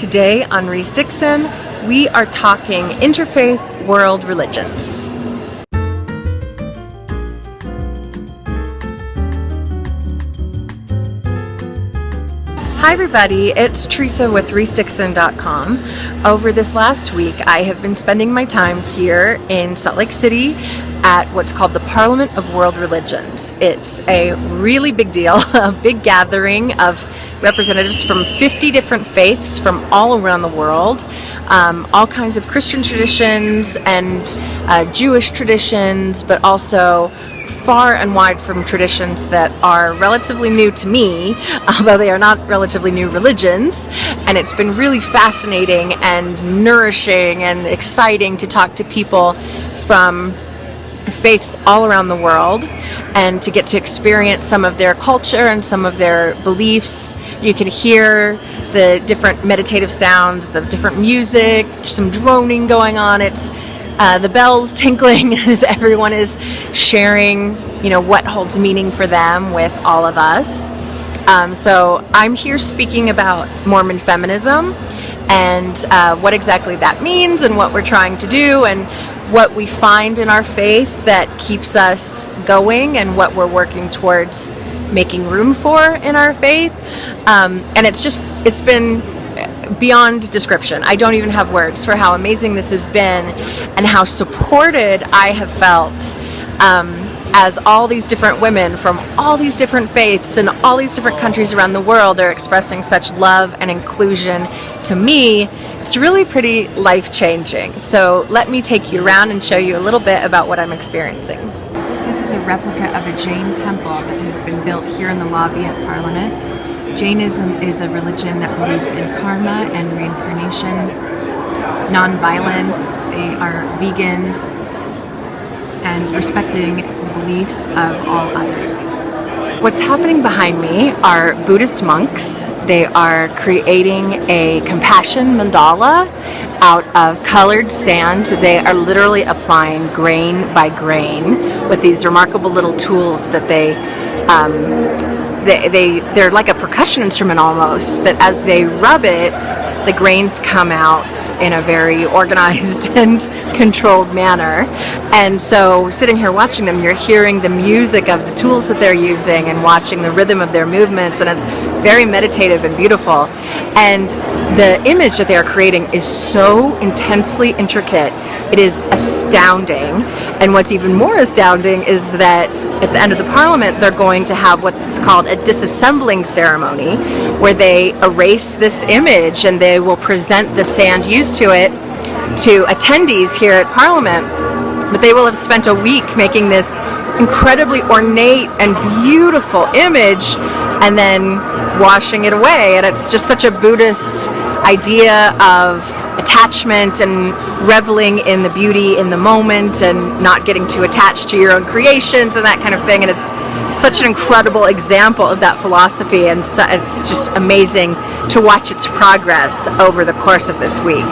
Today on Reese Dixon, we are talking interfaith world religions. Hi everybody, it's Teresa with ReeseDixon.com. Over this last week, I have been spending my time here in Salt Lake City at what's called the Parliament of World Religions. It's a really big deal, a big gathering of representatives from 50 different faiths from all around the world, all kinds of Christian traditions and Jewish traditions, but also far and wide from traditions that are relatively new to me, although they are not relatively new religions. And it's been really fascinating and nourishing and exciting to talk to people from faiths all around the world and to get to experience some of their culture and some of their beliefs. You can hear the different meditative sounds, the different music, some droning going on. It's the bells tinkling as everyone is sharing, what holds meaning for them with all of us. So I'm here speaking about Mormon feminism and what exactly that means and what we're trying to do and what we find in our faith that keeps us going and what we're working towards making room for in our faith. And it's been beyond description. I don't even have words for how amazing this has been and how supported I have felt as all these different women from all these different faiths and all these different countries around the world are expressing such love and inclusion to me. It's really pretty life-changing. So let me take you around and show you a little bit about what I'm experiencing. This is a replica of a Jain temple that has been built here in the lobby at Parliament. Jainism is a religion that believes in karma and reincarnation, non-violence. They are vegans and respecting the beliefs of all others. What's happening behind me are Buddhist monks. They are creating a compassion mandala out of colored sand. They are literally applying grain by grain with these remarkable little tools that they're like a percussion instrument almost, that as they rub it, the grains come out in a very organized and controlled manner. And so sitting here watching them, you're hearing the music of the tools that they're using and watching the rhythm of their movements, and it's very meditative and beautiful. And the image that they are creating is so intensely intricate. It is astounding. And what's even more astounding is that at the end of the Parliament, they're going to have what's called a disassembling ceremony, where they erase this image and they will present the sand used to it to attendees here at Parliament. But they will have spent a week making this incredibly ornate and beautiful image and then washing it away. And it's just such a Buddhist idea of attachment and reveling in the beauty in the moment and not getting too attached to your own creations and that kind of thing. And it's such an incredible example of that philosophy, and so it's just amazing to watch its progress over the course of this week.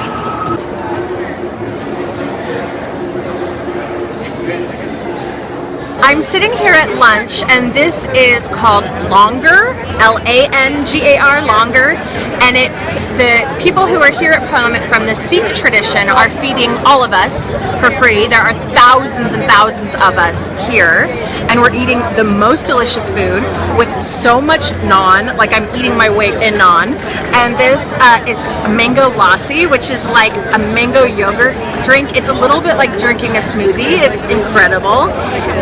I'm sitting here at lunch, and this is called Langar, Langar, Langar, and it's the people who are here at Parliament from the Sikh tradition are feeding all of us for free. There are thousands and thousands of us here, and we're eating the most delicious food with so much naan, like I'm eating my weight in naan. And this is mango lassi, which is like a mango yogurt drink. It's a little bit like drinking a smoothie. It's incredible.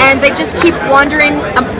And they just keep wandering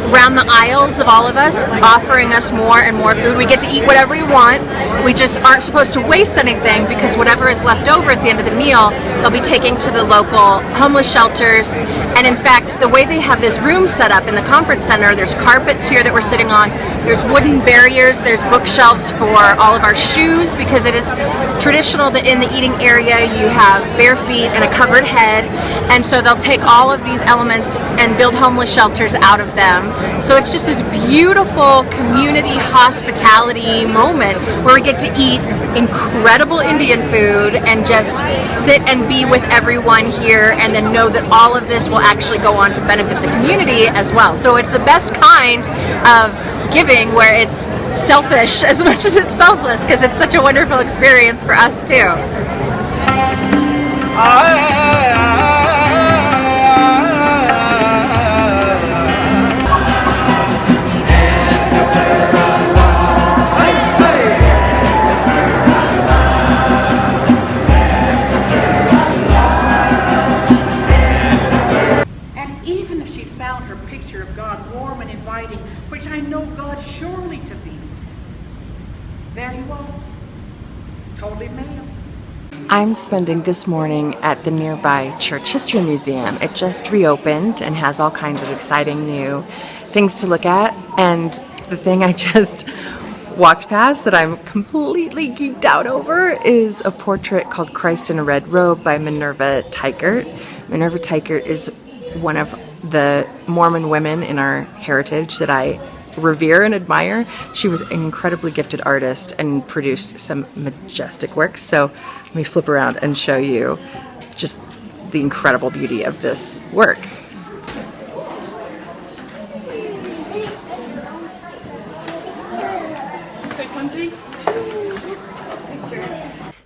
around the aisles of all of us, offering us more and more food. We get to eat whatever we want. We just aren't supposed to waste anything, because whatever is left over at the end of the meal, they'll be taking to the local homeless shelters. And in fact, the way they have this room set up in the conference center, there's carpets here that we're sitting on, there's wooden barriers, there's bookshelves for all of our shoes, because it is traditional that in the eating area you have bare feet and a covered head, and so they'll take all of these elements and build homeless shelters out of them. So it's just this beautiful community hospitality moment where we get to eat incredible Indian food and just sit and be with everyone here, and then know that all of this will actually go on to benefit the community as well. So it's the best kind of giving where it's selfish as much as it's selfless, because it's such a wonderful experience for us too. Even if she'd found her picture of God warm and inviting, which I know God surely to be, there he was, totally male. I'm spending this morning at the nearby Church History Museum. It just reopened and has all kinds of exciting new things to look at. And the thing I just walked past that I'm completely geeked out over is a portrait called Christ in a Red Robe by Minerva Teichert. Minerva Teichert is one of the Mormon women in our heritage that I revere and admire. She was an incredibly gifted artist and produced some majestic works. So let me flip around and show you just the incredible beauty of this work.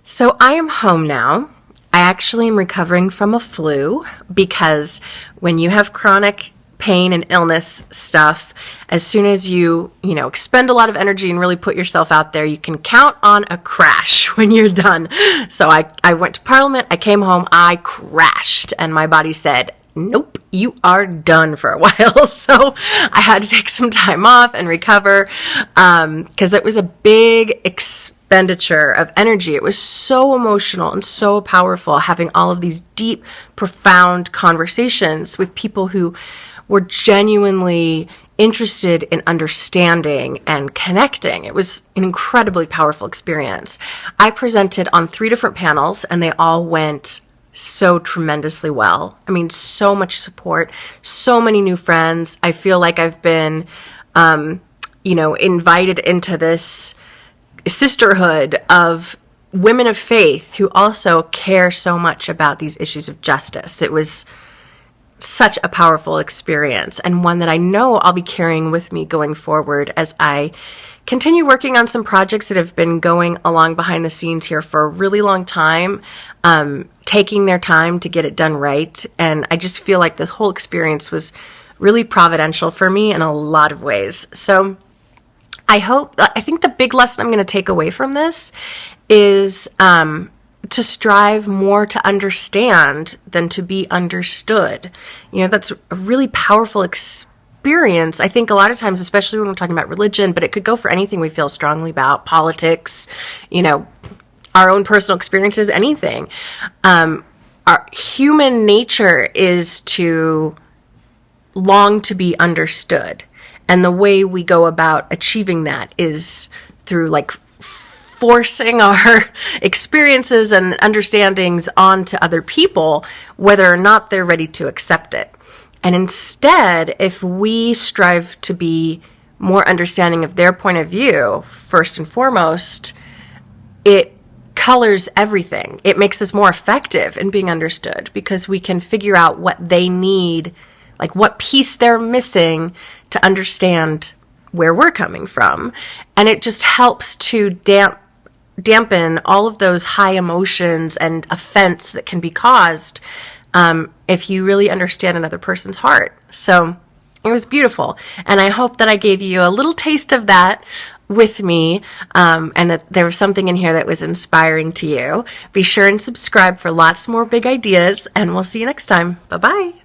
So I am home now. I actually am recovering from a flu, because when you have chronic pain and illness stuff, as soon as you expend a lot of energy and really put yourself out there, you can count on a crash when you're done. So I went to Parliament, I came home, I crashed, and my body said, nope, you are done for a while. So I had to take some time off and recover, because it was a big expenditure of energy. It was so emotional and so powerful, having all of these deep, profound conversations with people who were genuinely interested in understanding and connecting. It was an incredibly powerful experience. I presented on 3 different panels, and they all went so tremendously well. I mean, so much support, so many new friends. I feel like I've been, invited into this sisterhood of women of faith who also care so much about these issues of justice. It was such a powerful experience, and one that I know I'll be carrying with me going forward as I continue working on some projects that have been going along behind the scenes here for a really long time, taking their time to get it done right. And I just feel like this whole experience was really providential for me in a lot of ways. So I think the big lesson I'm going to take away from this is to strive more to understand than to be understood. That's a really powerful experience. I think a lot of times, especially when we're talking about religion, but it could go for anything we feel strongly about, politics, our own personal experiences, anything. Our human nature is to long to be understood. And the way we go about achieving that is through forcing our experiences and understandings onto other people, whether or not they're ready to accept it. And instead, if we strive to be more understanding of their point of view, first and foremost, it colors everything. It makes us more effective in being understood, because we can figure out what they need, what piece they're missing to understand where we're coming from. And it just helps to dampen all of those high emotions and offense that can be caused if you really understand another person's heart. So it was beautiful. And I hope that I gave you a little taste of that with me, and that there was something in here that was inspiring to you. Be sure and subscribe for lots more big ideas, and we'll see you next time. Bye-bye.